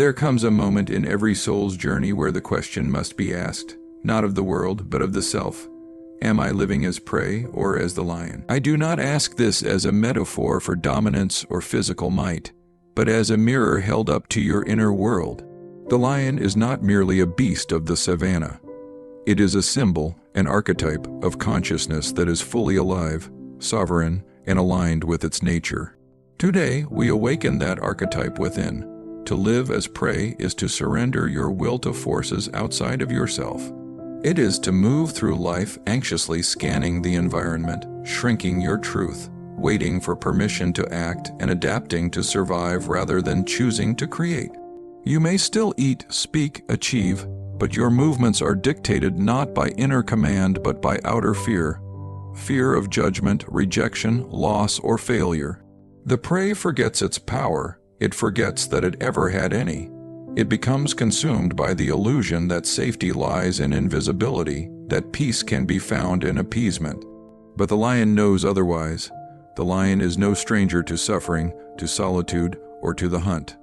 There comes a moment in every soul's journey where the question must be asked, not of the world, but of the self. Am I living as prey or as the lion? I do not ask this as a metaphor for dominance or physical might, but as a mirror held up to your inner world. The lion is not merely a beast of the savannah. It is a symbol, an archetype of consciousness that is fully alive, sovereign, and aligned with its nature. Today, we awaken that archetype within. To live as prey is to surrender your will to forces outside of yourself. It is to move through life anxiously scanning the environment, shrinking your truth, waiting for permission to act and adapting to survive rather than choosing to create. You may still eat, speak, achieve, but your movements are dictated not by inner command but by outer fear. Fear of judgment, rejection, loss, or failure. The prey forgets its power. It forgets that it ever had any. It becomes consumed by the illusion that safety lies in invisibility, that peace can be found in appeasement. But the lion knows otherwise. The lion is no stranger to suffering, to solitude, or to the hunt.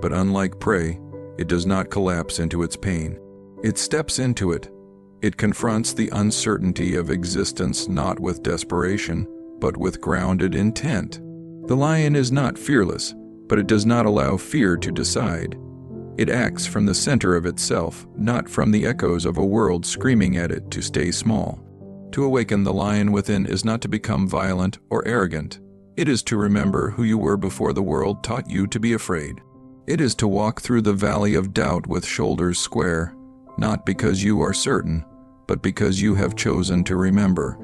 But unlike prey, it does not collapse into its pain. It steps into it. It confronts the uncertainty of existence not with desperation, but with grounded intent. The lion is not fearless, but it does not allow fear to decide. It acts from the center of itself, not from the echoes of a world screaming at it to stay small. To awaken the lion within is not to become violent or arrogant. It is to remember who you were before the world taught you to be afraid. It is to walk through the valley of doubt with shoulders square, not because you are certain, but because you have chosen to remember.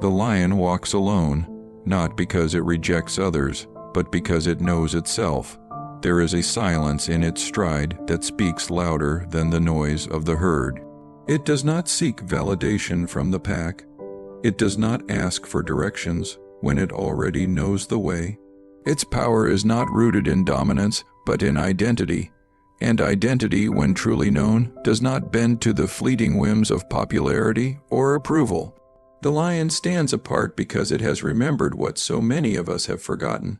The lion walks alone, not because it rejects others, but because it knows itself. There is a silence in its stride that speaks louder than the noise of the herd. It does not seek validation from the pack. It does not ask for directions when it already knows the way. Its power is not rooted in dominance, but in identity. And identity, when truly known, does not bend to the fleeting whims of popularity or approval. The lion stands apart because it has remembered what so many of us have forgotten.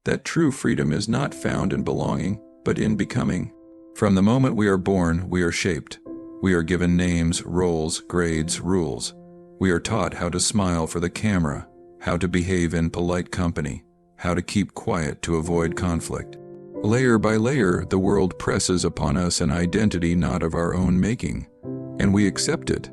That true freedom is not found in belonging, but in becoming. From the moment we are born, we are shaped. We are given names, roles, grades, rules. We are taught how to smile for the camera, how to behave in polite company, how to keep quiet to avoid conflict. Layer by layer, the world presses upon us an identity not of our own making, and we accept it,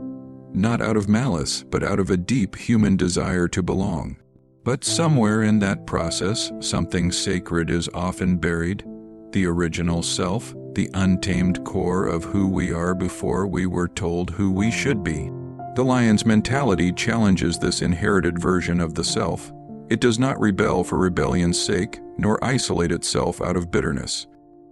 not out of malice, but out of a deep human desire to belong. But somewhere in that process, something sacred is often buried, the original self, the untamed core of who we are before we were told who we should be. The lion's mentality challenges this inherited version of the self. It does not rebel for rebellion's sake, nor isolate itself out of bitterness.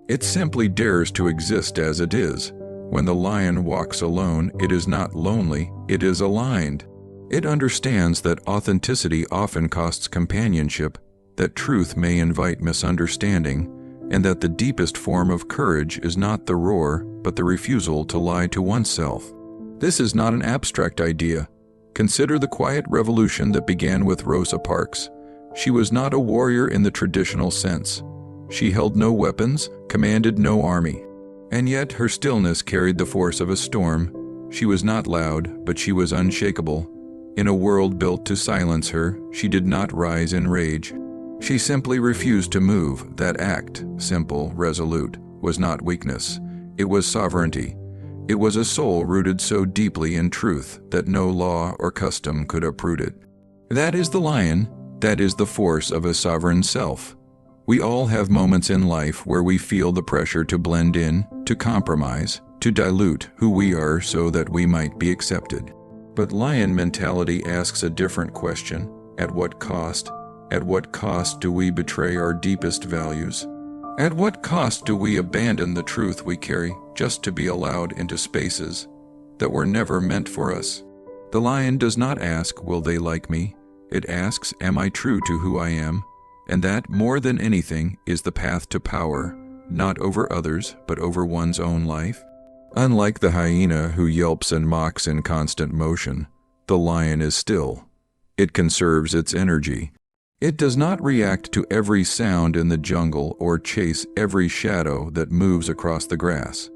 It simply dares to exist as it is. When the lion walks alone, it is not lonely, it is aligned. It understands that authenticity often costs companionship, that truth may invite misunderstanding, and that the deepest form of courage is not the roar, but the refusal to lie to oneself. This is not an abstract idea. Consider the quiet revolution that began with Rosa Parks. She was not a warrior in the traditional sense. She held no weapons, commanded no army. And yet her stillness carried the force of a storm. She was not loud, but she was unshakable. In a world built to silence her, she did not rise in rage. She simply refused to move. That act, simple, resolute, was not weakness. It was sovereignty. It was a soul rooted so deeply in truth that no law or custom could uproot it. That is the lion. That is the force of a sovereign self. We all have moments in life where we feel the pressure to blend in, to compromise, to dilute who we are so that we might be accepted. But lion mentality asks a different question. At what cost? At what cost do we betray our deepest values? At what cost do we abandon the truth we carry just to be allowed into spaces that were never meant for us? The lion does not ask, will they like me? It asks, am I true to who I am? And that, more than anything, is the path to power, not over others, but over one's own life. Unlike the hyena who yelps and mocks in constant motion, the lion is still. It conserves its energy. It does not react to every sound in the jungle or chase every shadow that moves across the grass.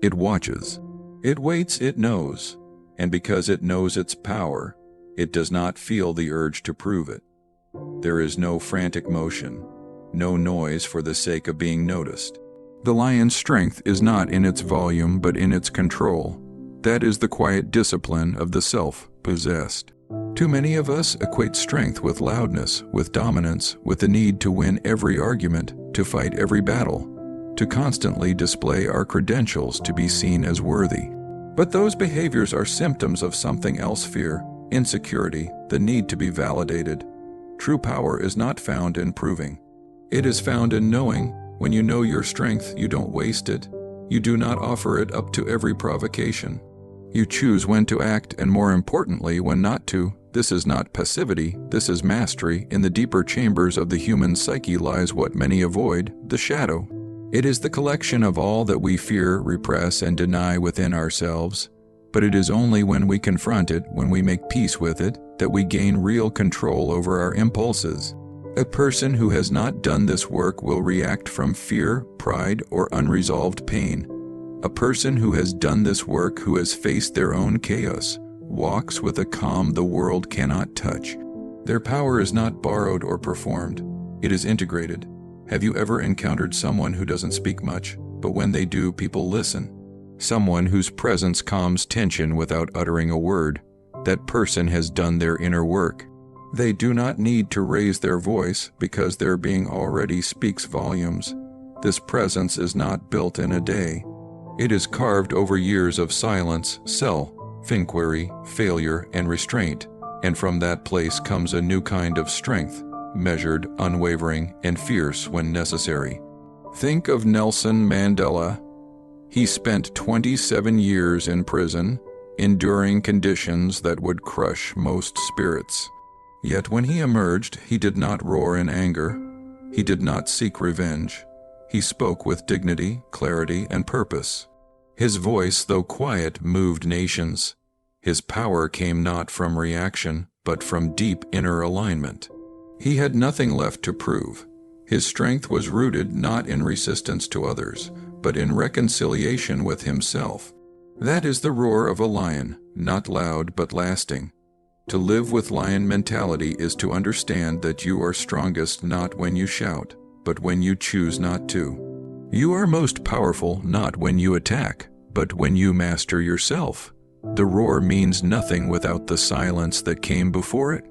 It watches. It waits, it knows. And because it knows its power, it does not feel the urge to prove it. There is no frantic motion, no noise for the sake of being noticed. The lion's strength is not in its volume but in its control. That is the quiet discipline of the self-possessed. Too many of us equate strength with loudness, with dominance, with the need to win every argument, to fight every battle, to constantly display our credentials to be seen as worthy. But those behaviors are symptoms of something else: fear, insecurity, the need to be validated. True power is not found in proving. It is found in knowing. When you know your strength, you don't waste it. You do not offer it up to every provocation. You choose when to act and, more importantly, when not to. This is not passivity, this is mastery. In the deeper chambers of the human psyche lies what many avoid, the shadow. It is the collection of all that we fear, repress, and deny within ourselves. But it is only when we confront it, when we make peace with it, that we gain real control over our impulses. A person who has not done this work will react from fear, pride, or unresolved pain. A person who has done this work, who has faced their own chaos, walks with a calm the world cannot touch. Their power is not borrowed or performed. It is integrated. Have you ever encountered someone who doesn't speak much, but when they do, people listen? Someone whose presence calms tension without uttering a word. That person has done their inner work. They do not need to raise their voice because their being already speaks volumes. This presence is not built in a day. It is carved over years of silence, self-inquiry, failure, and restraint, and from that place comes a new kind of strength, measured, unwavering, and fierce when necessary. Think of Nelson Mandela. He spent 27 years in prison, enduring conditions that would crush most spirits. Yet when he emerged, he did not roar in anger. He did not seek revenge. He spoke with dignity, clarity, and purpose. His voice, though quiet, moved nations. His power came not from reaction, but from deep inner alignment. He had nothing left to prove. His strength was rooted not in resistance to others, but in reconciliation with himself. That is the roar of a lion, not loud but lasting. To live with lion mentality is to understand that you are strongest not when you shout, but when you choose not to. You are most powerful not when you attack, but when you master yourself. The roar means nothing without the silence that came before it.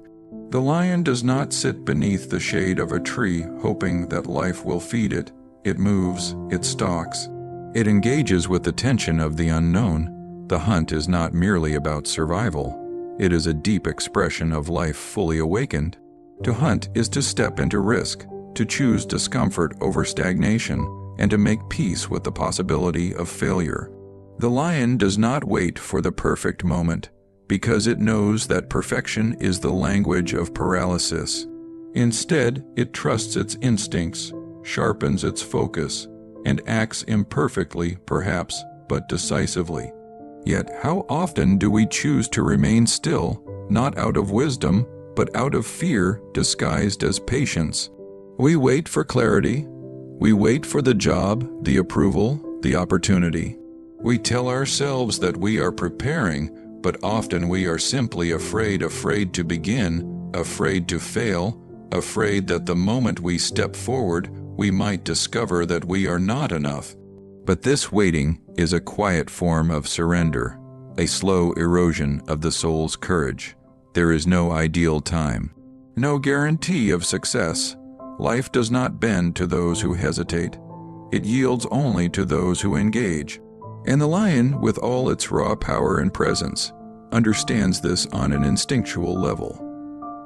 The lion does not sit beneath the shade of a tree hoping that life will feed it. It moves, it stalks. It engages with the tension of the unknown. The hunt is not merely about survival. It is a deep expression of life fully awakened. To hunt is to step into risk, to choose discomfort over stagnation, and to make peace with the possibility of failure. The lion does not wait for the perfect moment, because it knows that perfection is the language of paralysis. Instead, it trusts its instincts, sharpens its focus, and acts imperfectly, perhaps, but decisively. Yet how often do we choose to remain still, not out of wisdom, but out of fear disguised as patience? We wait for clarity. We wait for the job, the approval, the opportunity. We tell ourselves that we are preparing, but often we are simply afraid to begin, afraid to fail, afraid that the moment we step forward, we might discover that we are not enough. But this waiting is a quiet form of surrender, a slow erosion of the soul's courage. There is no ideal time, no guarantee of success. Life does not bend to those who hesitate. It yields only to those who engage. And the lion, with all its raw power and presence, understands this on an instinctual level.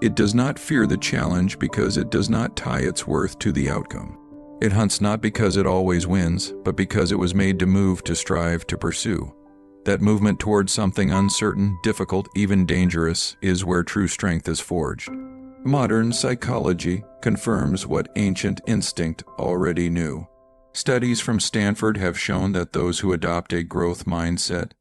It does not fear the challenge because it does not tie its worth to the outcome. It hunts not because it always wins, but because it was made to move, to strive, to pursue. That movement towards something uncertain, difficult, even dangerous, is where true strength is forged. Modern psychology confirms what ancient instinct already knew. Studies from Stanford have shown that those who adopt a growth mindset,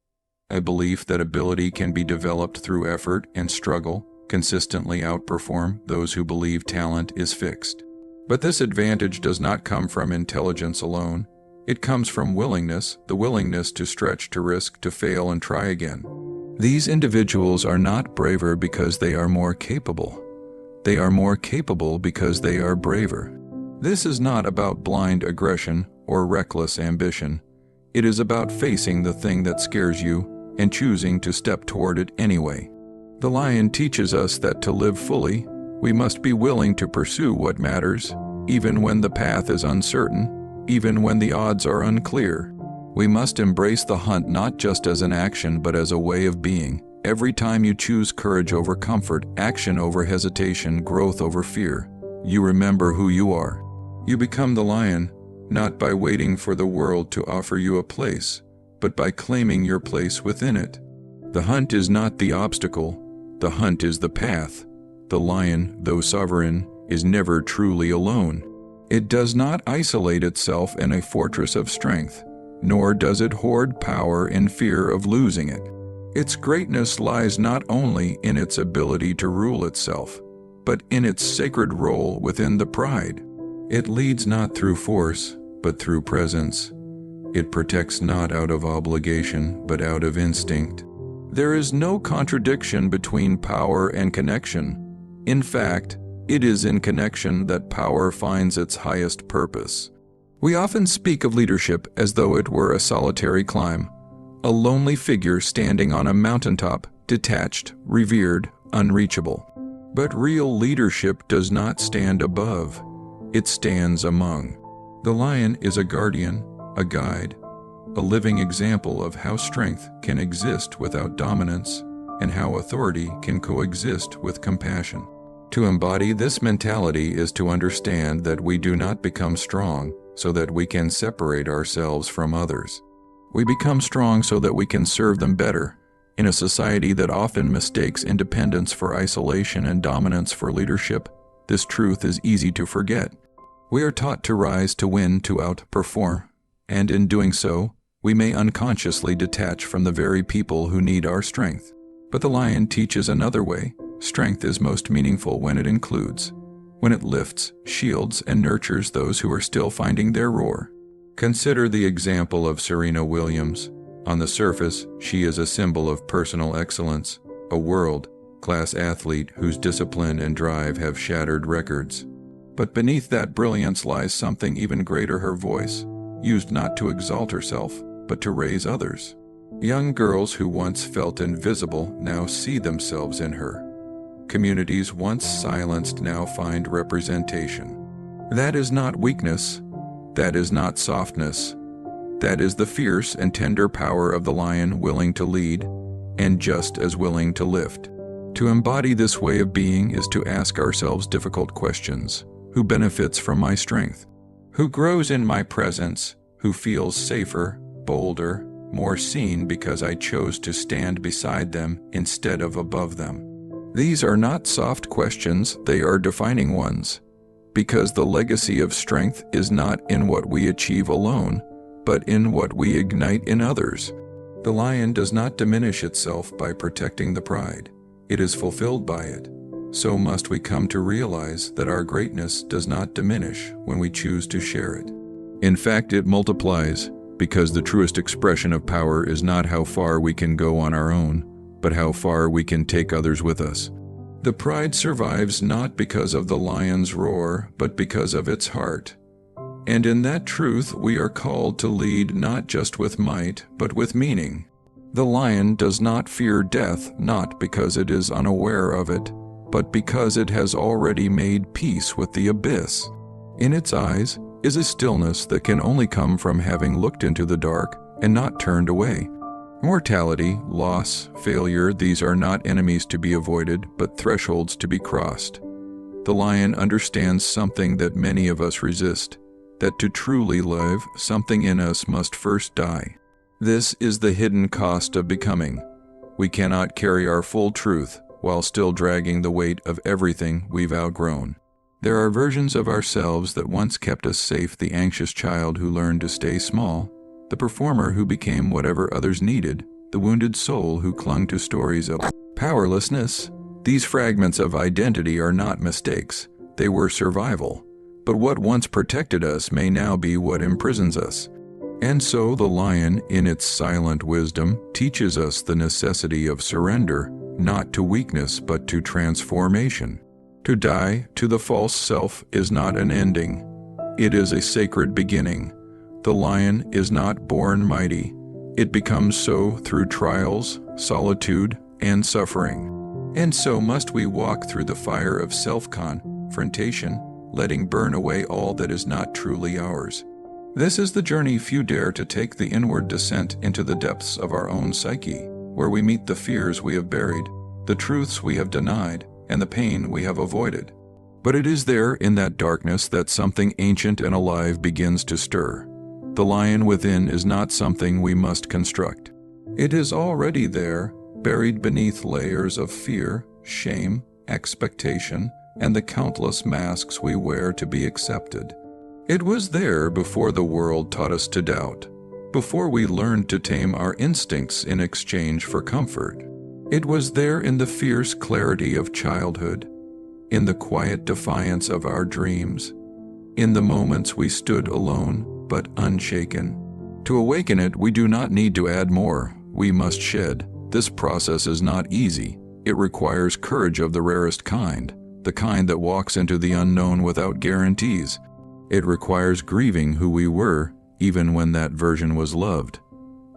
a belief that ability can be developed through effort and struggle, consistently outperform those who believe talent is fixed. But this advantage does not come from intelligence alone. It comes from willingness, the willingness to stretch, to risk, to fail and try again. These individuals are not braver because they are more capable. They are more capable because they are braver. This is not about blind aggression or reckless ambition. It is about facing the thing that scares you and choosing to step toward it anyway. The lion teaches us that to live fully, we must be willing to pursue what matters, even when the path is uncertain, even when the odds are unclear. We must embrace the hunt not just as an action but as a way of being. Every time you choose courage over comfort, action over hesitation, growth over fear, you remember who you are. You become the lion, not by waiting for the world to offer you a place, but by claiming your place within it. The hunt is not the obstacle, the hunt is the path. The lion, though sovereign, is never truly alone. It does not isolate itself in a fortress of strength, nor does it hoard power in fear of losing it. Its greatness lies not only in its ability to rule itself, but in its sacred role within the pride. It leads not through force, but through presence. It protects not out of obligation, but out of instinct. There is no contradiction between power and connection. In fact, it is in connection that power finds its highest purpose. We often speak of leadership as though it were a solitary climb, a lonely figure standing on a mountaintop, detached, revered, unreachable. But real leadership does not stand above, it stands among. The lion is a guardian, a guide, a living example of how strength can exist without dominance and how authority can coexist with compassion. To embody this mentality is to understand that we do not become strong so that we can separate ourselves from others. We become strong so that we can serve them better. In a society that often mistakes independence for isolation and dominance for leadership, this truth is easy to forget. We are taught to rise, to win, to outperform, and in doing so, we may unconsciously detach from the very people who need our strength. But the lion teaches another way. Strength is most meaningful when it includes, when it lifts, shields, and nurtures those who are still finding their roar. Consider the example of Serena Williams. On the surface, she is a symbol of personal excellence, a world-class athlete whose discipline and drive have shattered records. But beneath that brilliance lies something even greater: her voice, used not to exalt herself, but to raise others. Young girls who once felt invisible now see themselves in her. Communities once silenced now find representation. That is not weakness. That is not softness. That is the fierce and tender power of the lion, willing to lead and just as willing to lift. To embody this way of being is to ask ourselves difficult questions. Who benefits from my strength? Who grows in my presence? Who feels safer, bolder, more seen because I chose to stand beside them instead of above them? These are not soft questions, they are defining ones. Because the legacy of strength is not in what we achieve alone, but in what we ignite in others. The lion does not diminish itself by protecting the pride. It is fulfilled by it. So must we come to realize that our greatness does not diminish when we choose to share it. In fact, it multiplies, because the truest expression of power is not how far we can go on our own, but how far we can take others with us. The pride survives not because of the lion's roar, but because of its heart. And in that truth, we are called to lead not just with might, but with meaning. The lion does not fear death, not because it is unaware of it, but because it has already made peace with the abyss. In its eyes is a stillness that can only come from having looked into the dark and not turned away. Mortality, loss, failure, these are not enemies to be avoided, but thresholds to be crossed. The lion understands something that many of us resist, that to truly live, something in us must first die. This is the hidden cost of becoming. We cannot carry our full truth while still dragging the weight of everything we've outgrown. There are versions of ourselves that once kept us safe: the anxious child who learned to stay small, the performer who became whatever others needed, the wounded soul who clung to stories of powerlessness. These fragments of identity are not mistakes, they were survival. But what once protected us may now be what imprisons us. And so the lion, in its silent wisdom, teaches us the necessity of surrender, not to weakness but to transformation. To die to the false self is not an ending. It is a sacred beginning. The lion is not born mighty. It becomes so through trials, solitude, and suffering. And so must we walk through the fire of self-confrontation, letting burn away all that is not truly ours. This is the journey few dare to take, the inward descent into the depths of our own psyche, where we meet the fears we have buried, the truths we have denied, and the pain we have avoided. But it is there, in that darkness, that something ancient and alive begins to stir. The lion within is not something we must construct. It is already there, buried beneath layers of fear, shame, expectation, and the countless masks we wear to be accepted. It was there before the world taught us to doubt, before we learned to tame our instincts in exchange for comfort. It was there in the fierce clarity of childhood, in the quiet defiance of our dreams, in the moments we stood alone but unshaken. To awaken it, we do not need to add more, we must shed. This process is not easy. It requires courage of the rarest kind, the kind that walks into the unknown without guarantees. It requires grieving who we were, even when that version was loved.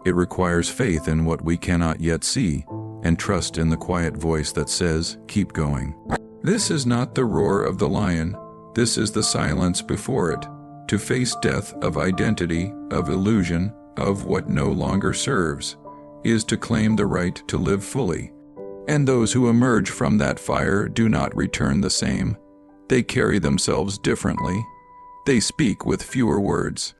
It requires faith in what we cannot yet see, and trust in the quiet voice that says, "Keep going." This is not the roar of the lion, this is the silence before it. To face death of identity, of illusion, of what no longer serves, is to claim the right to live fully. And those who emerge from that fire do not return the same. They carry themselves differently. They speak with fewer words.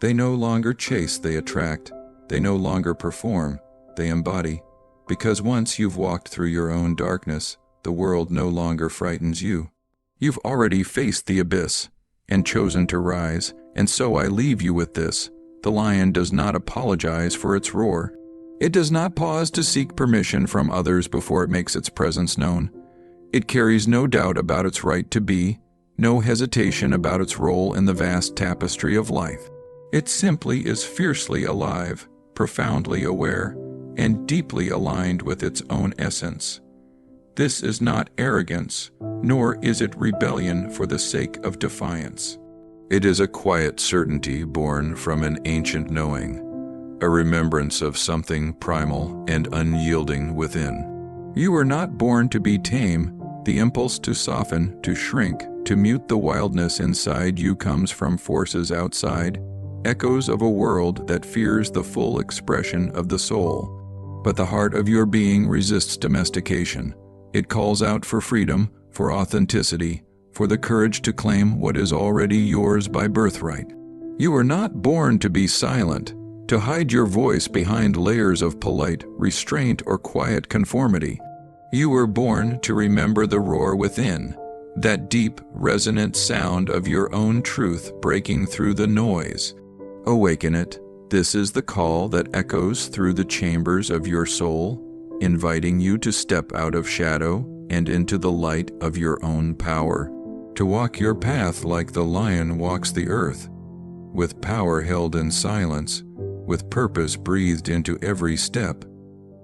They no longer chase, they attract. They no longer perform, they embody. Because once you've walked through your own darkness, the world no longer frightens you. You've already faced the abyss and chosen to rise, and so I leave you with this. The lion does not apologize for its roar. It does not pause to seek permission from others before it makes its presence known. It carries no doubt about its right to be, no hesitation about its role in the vast tapestry of life. It simply is fiercely alive, profoundly aware, and deeply aligned with its own essence. This is not arrogance, nor is it rebellion for the sake of defiance. It is a quiet certainty born from an ancient knowing, a remembrance of something primal and unyielding within. You were not born to be tame. The impulse to soften, to shrink, to mute the wildness inside you comes from forces outside, echoes of a world that fears the full expression of the soul. But the heart of your being resists domestication. It calls out for freedom, for authenticity, for the courage to claim what is already yours by birthright. You were not born to be silent, to hide your voice behind layers of polite restraint or quiet conformity. You were born to remember the roar within, that deep, resonant sound of your own truth breaking through the noise. Awaken it. This is the call that echoes through the chambers of your soul, inviting you to step out of shadow and into the light of your own power, to walk your path like the lion walks the earth, with power held in silence, with purpose breathed into every step,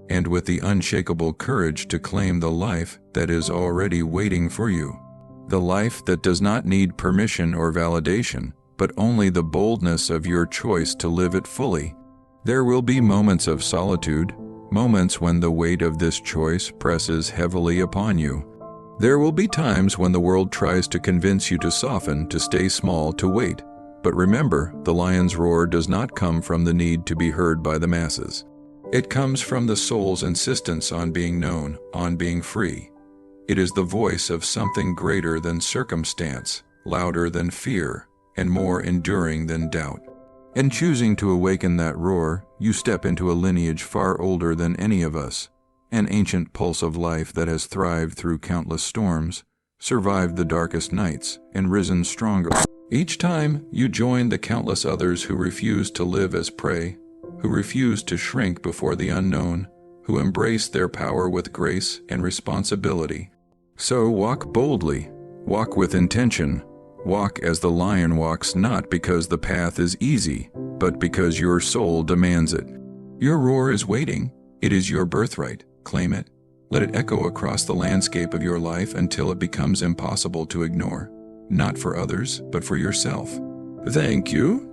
and with the unshakable courage to claim the life that is already waiting for you. The life that does not need permission or validation, but only the boldness of your choice to live it fully. There will be moments of solitude, moments when the weight of this choice presses heavily upon you. There will be times when the world tries to convince you to soften, to stay small, to wait. But remember, the lion's roar does not come from the need to be heard by the masses. It comes from the soul's insistence on being known, on being free. It is the voice of something greater than circumstance, louder than fear, and more enduring than doubt. In choosing to awaken that roar, you step into a lineage far older than any of us, an ancient pulse of life that has thrived through countless storms, survived the darkest nights, and risen stronger. Each time, you join the countless others who refuse to live as prey, who refuse to shrink before the unknown, who embrace their power with grace and responsibility. So walk boldly, walk with intention, walk as the lion walks, not because the path is easy, but because your soul demands it. Your roar is waiting. It is your birthright. Claim it. Let it echo across the landscape of your life until it becomes impossible to ignore. Not for others, but for yourself. Thank you.